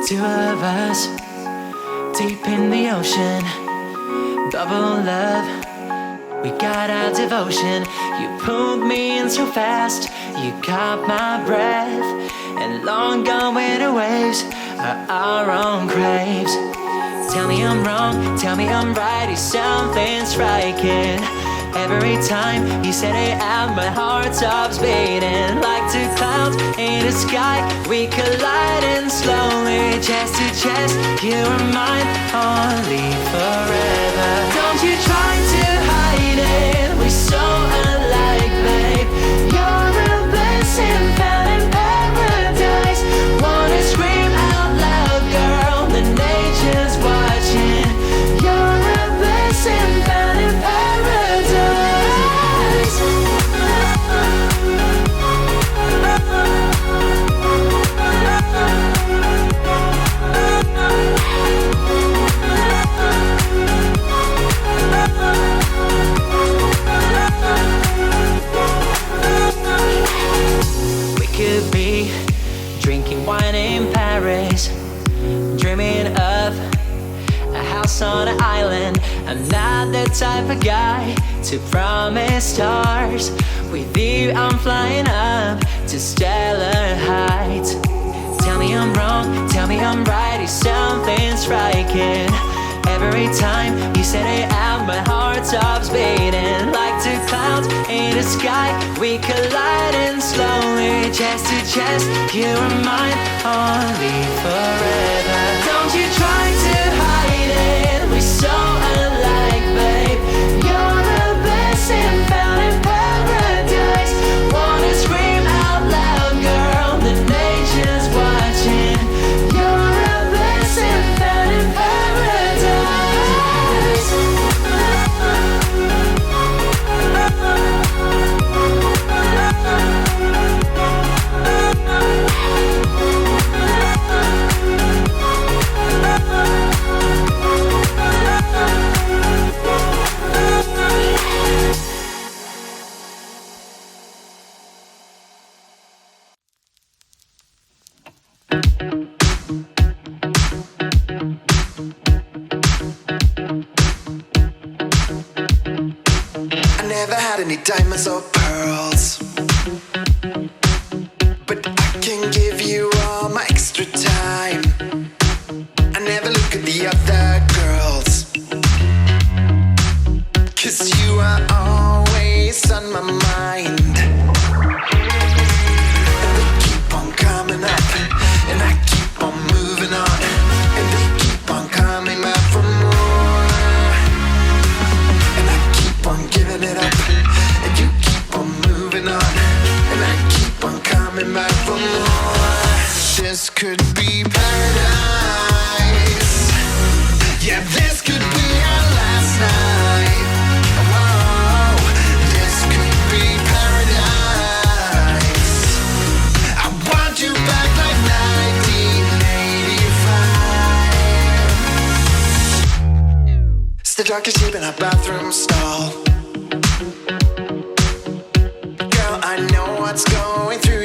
Two of us, deep in the ocean, bubble love, we got our devotion. You pulled me in so fast, you caught my breath, and long gone winter waves are our own craves. Tell me I'm wrong, tell me I'm right, is something striking. Every time you set it out, my heart stops beating. Like two clouds in the sky, we colliding slowly, chest to chest. You are mine, only forever. Don't you try to hide it, we're so alike, babe. You're a blessing found in paradise. Wanna scream out loud, girl, the nature's watching. You're a blessing found in paradise. We could be drinking wine in Paris, dreaming of a house on an island. I'm not the type of guy to promise stars. With you I'm flying up to stellar heights. Tell me I'm wrong, tell me I'm right, is something striking. Every time you set it out, my heart stops beating. Like two clouds in the sky, we colliding slowly, chest to chest. You are mine, only forever. Don't you try to hide it, we're so alike, babe. You're a blessing found in paradise. Wanna scream out loud, girl, the nature's watching. You're a blessing found in paradise. I never had any diamonds or pearls, but I can give you all my extra time. I never look at the other girls, 'cause you are always on my mind. And they keep on coming up, and I keep on moving on, and they keep on coming back for more. And I keep on giving it up, and you keep on moving on, and I keep on coming back for more. This could be paradise. Yeah, this could be our last night. Whoa, this could be paradise. I want you back like 1985. It's the darkest sleep in our bathroom stall. Girl, I know what's going through